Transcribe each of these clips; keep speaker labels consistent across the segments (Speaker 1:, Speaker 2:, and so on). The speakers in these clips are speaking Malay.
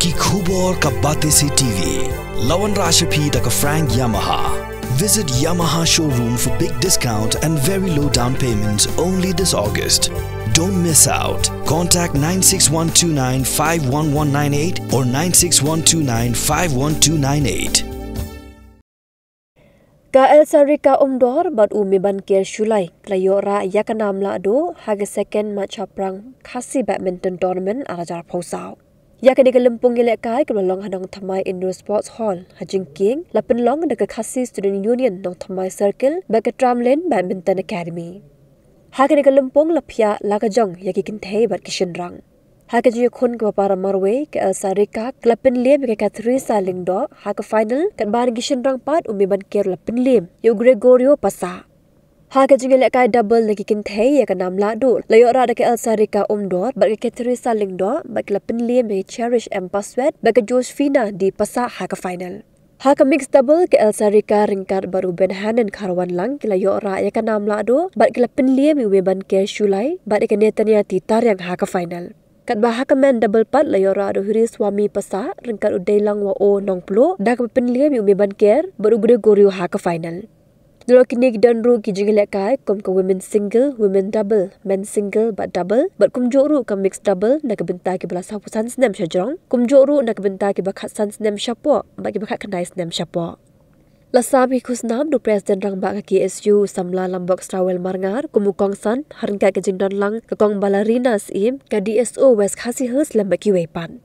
Speaker 1: Ki Khubor ka Batesi TV. Lawan Rashapi da ka Frank Yamaha. Visit Yamaha showroom for big discount and very low down payments only this August. Don't miss out. Contact 96129-51198 or 96129-51298.
Speaker 2: Ka Elsa Rika Umdor bad umi ban ker Shulai klayora yakanam la do haga second match aprang khasi badminton tournament arajar phosau. Yakani ka Lempung Ilek-kai kalong hanong Thamai Indoor Sports Hall hajing king lapin long daga khasi student union nong Thamai Circle baga Tramlin Badminton Academy. Hakani ka Lempung lapya lakajong yaki kintei bad kishenrang. Haka jiyo khun ke para marwe ke Elsa Rika klapin lim ke Catherine Saling do haka final kat ban gishin rang pat umi ban ker lapin lim yo Gregorio Pasa. Haka jiyo Ilek-kai double lagi kintei ya ke nam la do layo ra ke Elsa Rika Umdor bat ke Catherine Saling do bat klapin lim ke Cherish M Paswet bat ke Josephina di Pasa haka final. Haka mixed double ke Elsa Rika ringkat baru Ben Hanan Karwan lang kila yo ra ya ke nam la do bat klapin lim umi ban ker Shulai bat ke Netanya Titar yang haka final. Kat bahaka men double pat layora do hiri suami Pasa ringkat udai lang wa o nong plo dak penliam umi ban ker baru Gregorio haka final. Dulu kini dan ru ki Ilek-kai kom ke women single, women double, men single but double, but kum joru ke mixed double nak bentar ki belas hapusan senam syajrong, kum joru nak bentar ki bakat san senam syapo, bagi bakat kenai senam syapo. Lasam Kusnam do Presiden rang bak ke KSU samla lambok Strawel Marngar kumukong san haringkat ke jingdon lang ke kong balarina sim ke DSO West Khasi Hers lembak ki wepan.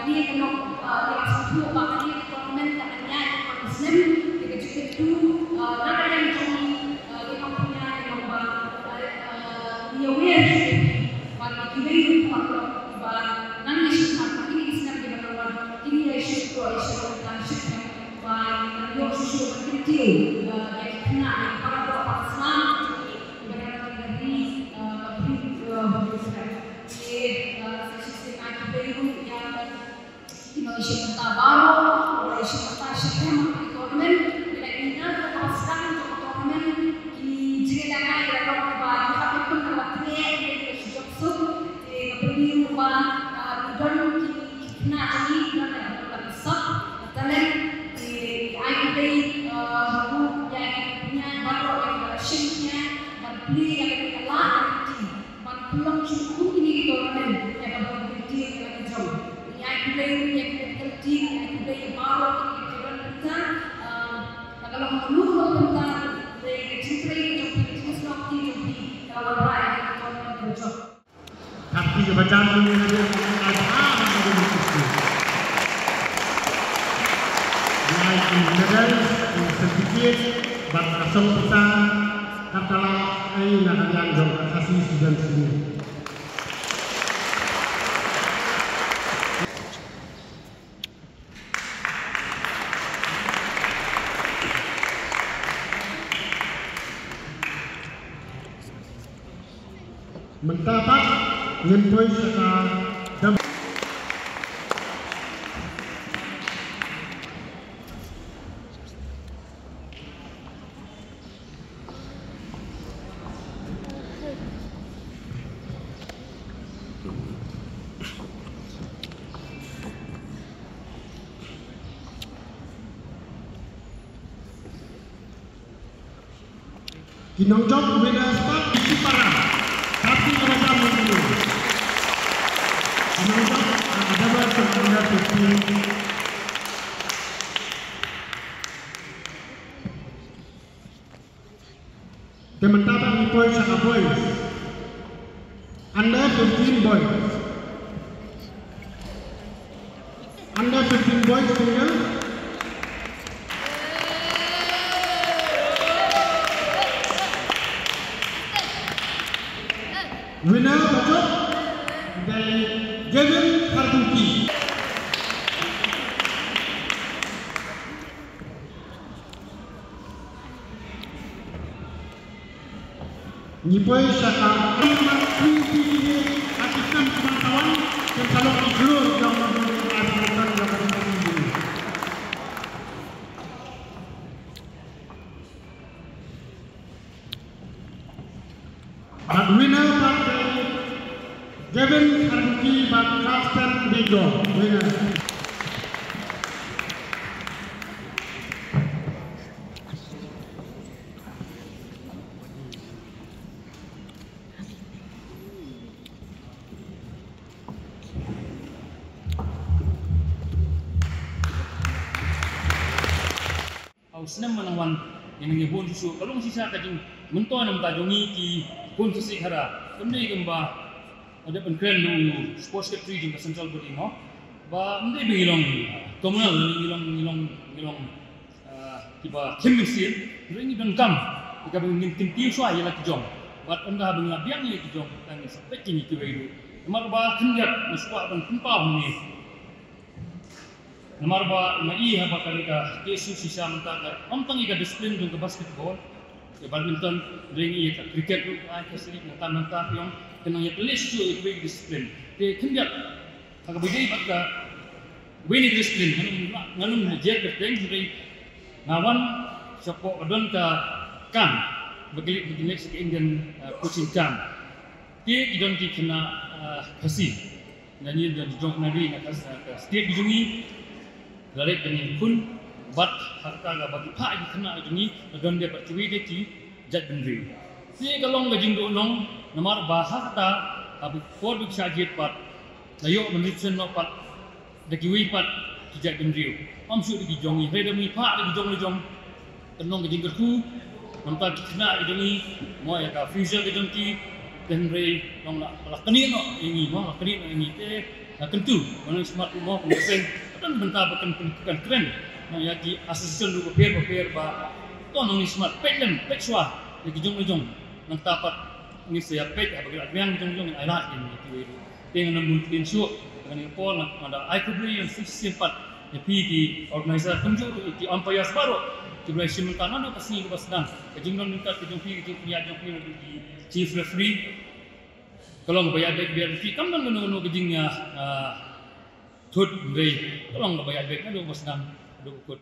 Speaker 3: kami kena suatu kami tournament katanya Muslim kita juga itu nak yang kami punya yang aware bagi kita itu kalau nanti suatu ini bisa kita lakukan ini isu dan yo susu kecil yang kena para Islam berada dari sistem baru yang Indonesia kita baru Indonesia kita sistem tournament bila kita terpaksa untuk tournament di jika kita bagi hati pun terlatih dari sejak sub beri rumah dan kena ini dan ada besar talent belum cukup ini tournament yang berhenti lagi jauh. Yang berhenti yang baru kita kalau menurut tentang dari cerita itu seperti kalau rakyat tournament berjauh.
Speaker 4: Tapi kebacan ini ada naik medal sedikit asal kita katalah ini nak yang jauh kasih sudah sini. Mendapat nyempoi sekarang Kinongjok winners spot di Parang. Tapi mereka menunggu. Kinongjok adalah sebenarnya tim teman-teman di boys sama boys. Anda 15 boys. Anda 15 boys tinggal. Winner Bajok dari Gavin Harbuki. Nyipoi Syaka Ahmad Priti Akikam Pemantauan dan Salok Iglur yang memiliki aturan yang tinggi. But winner partai Gavin Harbuki dan Karsten Bego winner.
Speaker 5: Senang menawan yang menyebut susu kalau sisa kajing mentua nam tajungi ki pun sesi hara kembali gemba ada penkeren lu sports secretary di central body mo ba mende bilong komunal ngilong tiba kemisir ringi dan kam jika ingin tintiu so ayala kijong bat anda benga biang ni kijong tang sampai kini kiwairu nomor ba kenjat muswa dan kumpau ni nomor ba mai ha bakalika kesu sisa menta ontang ika disiplin ke basketball ke badminton ringi ka cricket lu ai kesri menta yang kenang ya tulis su itu disiplin te kenjat ka bidai bakka wini disiplin nganun najer ke teng juri ngawan sopo adon ka kan begini ke Indian coaching camp ke idon ki kena kasih nyanyi dan jong nari na setiap bijungi dari dengan pun bat harta ga bagi pak di kena ini dan dia percui dia ti jat bendri ni kalau ngajing do nong nomor bahata abu for big sajit pat layo menitsen no pat dekiwi pat jat bendri om su di jongi reda mi pak di jong tenong ngajing ku nampak kena ini mo ya ka fusion di jongki dan rei long la keni no ingi mo keni no ingi te tentu mana smart mo penting kan bentar bukan keren no ya ki asisten lu paper ba to no smart pelen petswa ya ki jong nang tapat ni saya pet bagi yang jong ai la ini itu dengan mungkin show dengan pol ada ai kubri yang simpat ya pi organizer tunjuk di umpire baru coba simultan no kasih ke basdan kejingnon minta kejong pi punya di chief referee kalau bayar baik biar pi kam dan no kejingnya thut rei kalau bayar baik na do basdan do ukut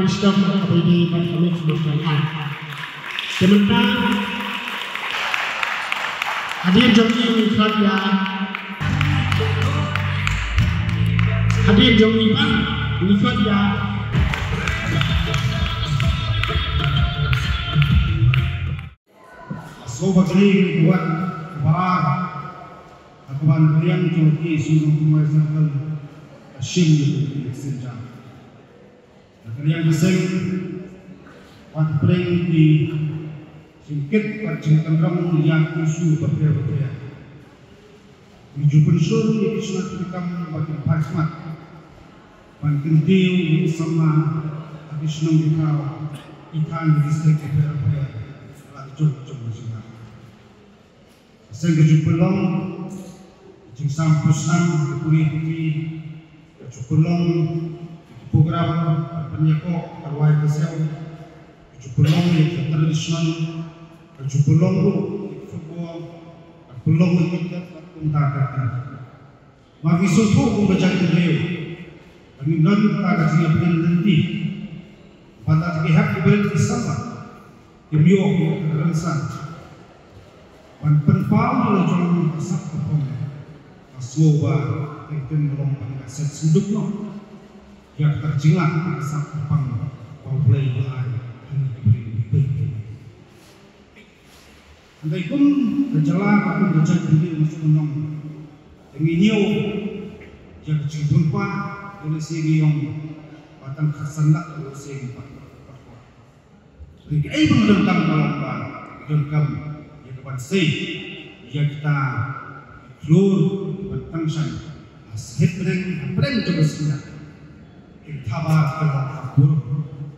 Speaker 4: wisdom bagi kami sebenarnya. Sementara hadir joki Wiswadya, hadir joki Bang Wiswadya. Sobat ini buat kebaran, kebaran yang joki sudah memasarkan asyik di senjata. Yang besar pada perang di singkit perjalanan kamu yang isu berbeda-beda. Tujuh pensur yang sunat kamu bagi pasmat, pankentiu sama habis nongkau ikan di distrik berbeda. Lanjut macam. Saya tujuh pelong, jeng sampusam kepoliti, tujuh pelong program penyekok arwah kesehatan, pelong yang tradisional, pelong football, pelong kita kuntakan. Magi suatu membaca beliau, penginan kita kasih penanti, pada pihak diberi sama, demiok keransan, dan penpal melajang kesak kepong, aswoba tekten melong pengaset sendukno. Yang terjilat kesak kepang kau play belai hanya diberi. Andai pun kejelah aku berjaya diri masuk menong. Denginyo yang kecil berpa oleh si Giong batang kesendak oleh si Pak. Jadi ai pun dengkam kalamba dengkam yang kepan si yang kita keluar batang san asyik bereng juga sendak. Tabat kalau kabur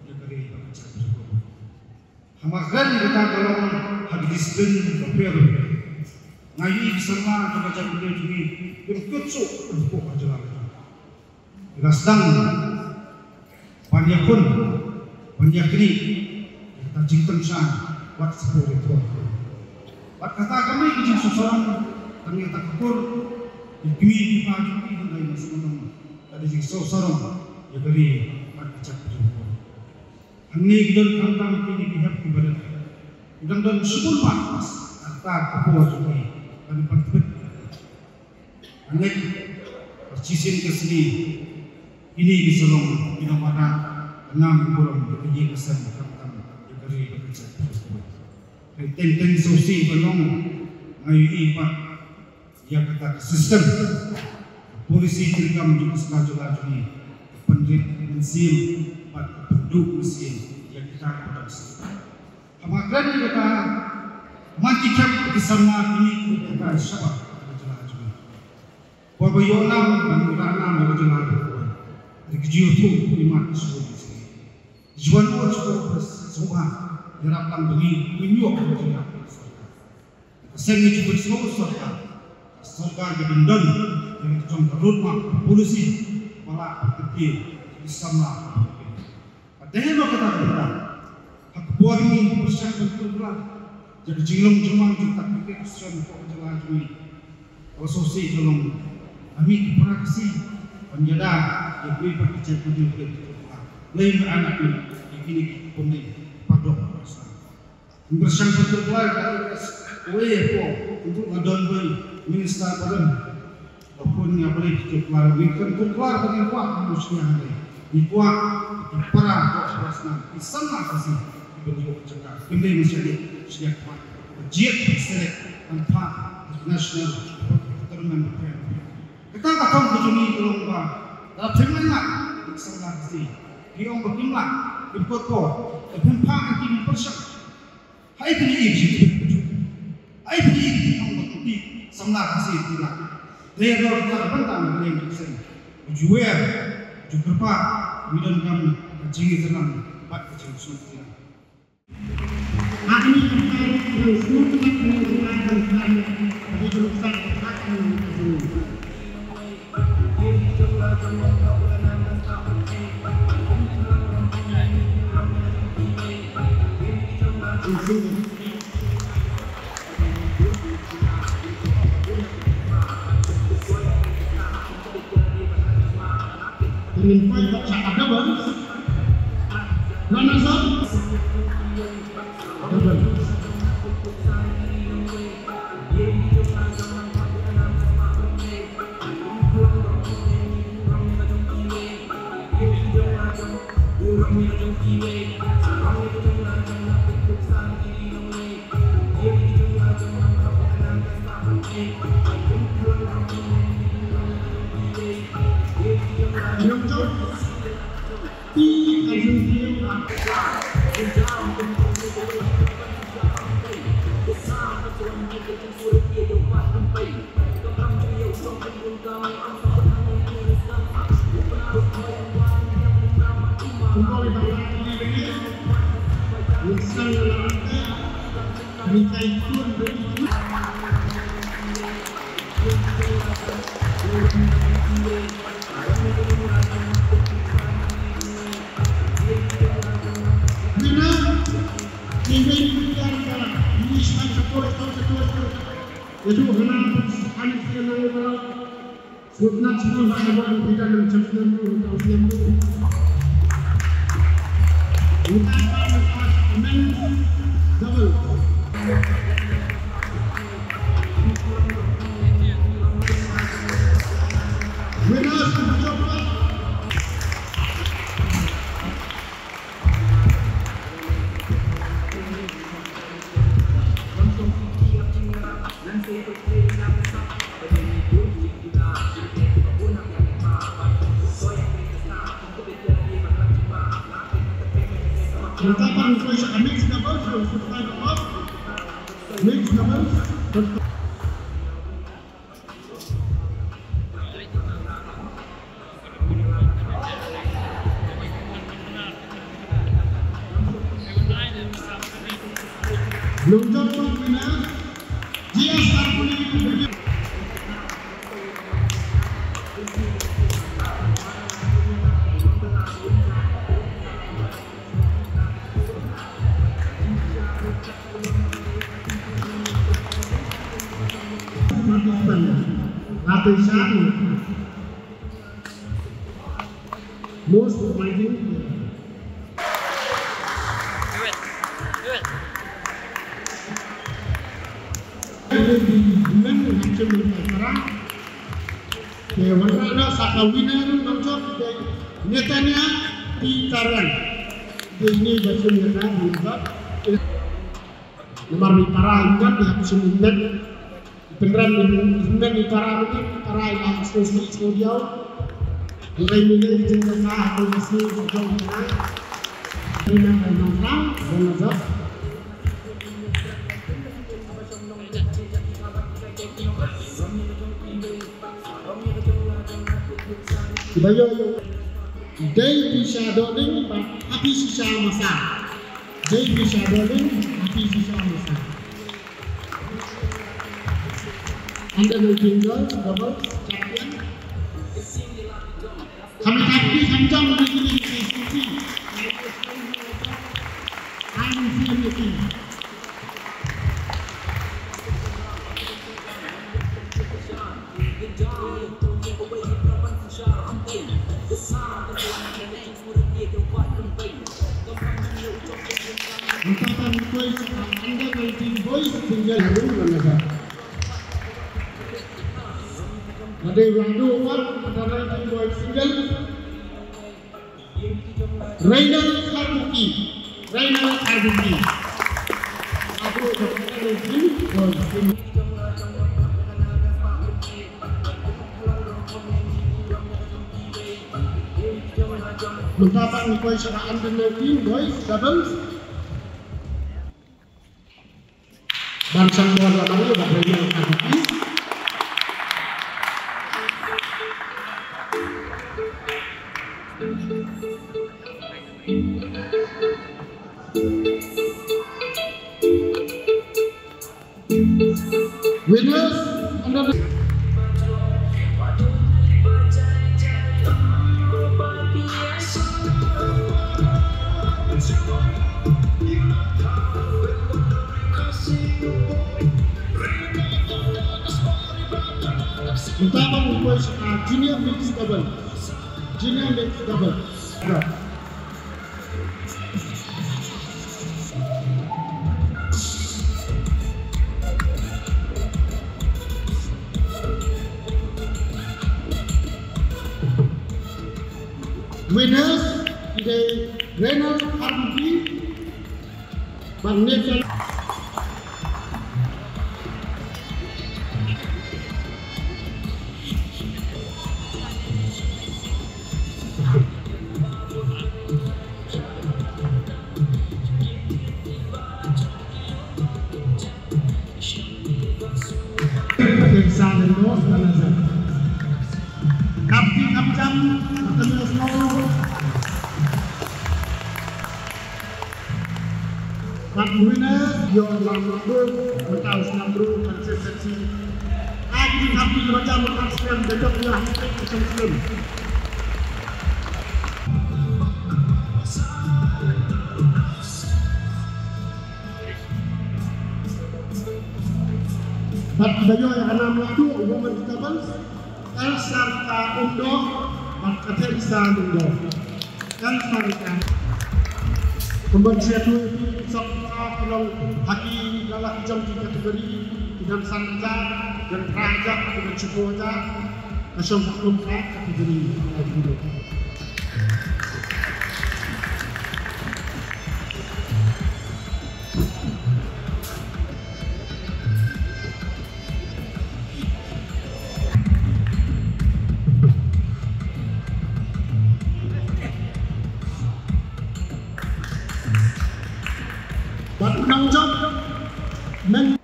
Speaker 4: negeri bekerja bergabung. Hamakan kita kalau hak disiplin berbeda. Ngayi bersama bekerja beliau juga berkutuk untuk berjalan. Kita sedang banyak pun banyak ini kita cinta san buat sepuluh itu. Buat kata kami kita seseorang ternyata kabur demi kita juga dari masalah dari seseorang. Ya beri macam itu. Ini kita tentang ini pihak ibadat. Dan sebelum pas, kata apa juga dan penting. Anak percisin kesini ini disolong di mana 6 orang bekerja kesan tentang ya beri macam itu. Tentang sosial belum ngayu pak ya kata sistem polisi tergam juga sekali ini. Pensil pada penduduk mesin yang kita produksi. Hamakan kita matikan bersama ini kita syabak berjalan juga. Wabayonam menguranam berjalan juga. Kejiutu iman semua di sini. Juan semua semua dirapkan beri menyuap berjalan. Saya juga semua surga gedendon yang kita rumah polisi. Malah kecil bersama. Padahal kata kita, hak buah ini bersama betul-betul. Jadi jilong jemang kita pikir bersama kau jalan ini. Kalau sosial jilong, kami pernah kasih penjada yang beri pekerjaan pendidikan kita. Lain anak ini pemilik padok bersama. Bersama betul-betul kata kita, untuk ngadon beri minister badan. Apapun yang boleh kita keluar, kita keluar dengan kuat manusia hari. Di kuat, di perang, di perasaan, di sama kasih diberi bercakap. Kembali menjadi sejak kuat. Berjiat berselek tanpa nasional keturunan berperang. Kita katakan begini kalau dalam firman lah, sama kasih. Dia orang berjumlah berkotor, berhempa anti mempersak. Hai kini ikut itu, hai kini ikut orang bertuti, samlah kasih tidak. Dia orang terbentang dengan kesen, jual, jukerpa, midan kami kecil tenang, bat kecil suci.
Speaker 6: Hari ini kita semua mengenal dan bagi jurusan akan ingin poin cakap double, mana sah? Double. Most of my team. Warna saka winner nomor netanya di Taran. Ini bahasa mereka juga. Nomor di para ingat di hapus minat. Beneran di para yang harus studio. Mulai minat jenazah atau masih jauh mana. Ini nomor jenazah. Bayo day bisa doling api sisa masa day bisa doling api sisa masa Anda tinggal double champion kami tadi hancam begini sisi ini Ucapan voice Anda waiting voice tinggal dulu mana? Ada yang dua ada waiting voice single. Rainer Harbuki. Aku waiting voice. mendapat nilai secara under 19 boys doubles. Bangsang bola baru bagi Abdi. Winners under the Utama membuat junior mix double. Junior mix double. Winners today Renal Arbuki Bang Nathan. Kapten Amjam Abdul Snow Pak winner your number bertaus number konsistensi lagi kapten macam macam bedok yang sebelum Pak bayo yang enam itu women doubles El Sarta Undo dan Katerisa Undo El Sarta pembagian itu serta pulau haki dalam jam kategori dengan Sanja dan Raja dengan Cipoja Nasional Maklum kategori itu. Penanggung jawab men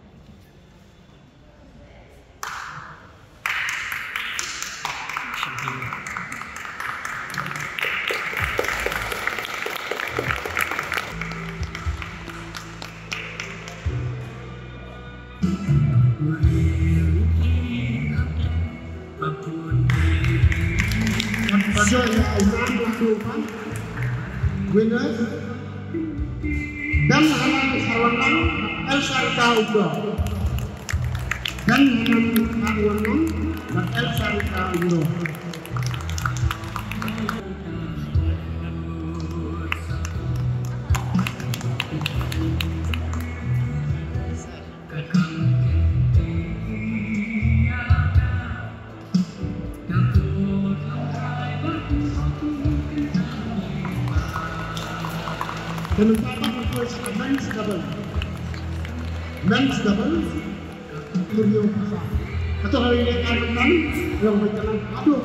Speaker 6: Bajo ya Imam Lakukan winners dan Hanan Sarwanang El Sarta Udo dan Hanan Sarwanang dan El Sarta Udo. Dan menentukan men's double Mario Pasar atau hari ini akan yang berjalan aduh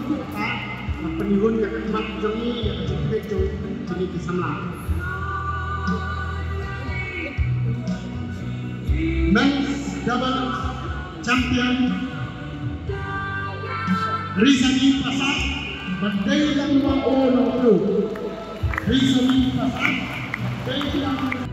Speaker 6: penihun yang kemat jongi yang jadi jadi kesamla men's double champion Rizani Pasar badai lang mga ulo Rizani Pasar badai lang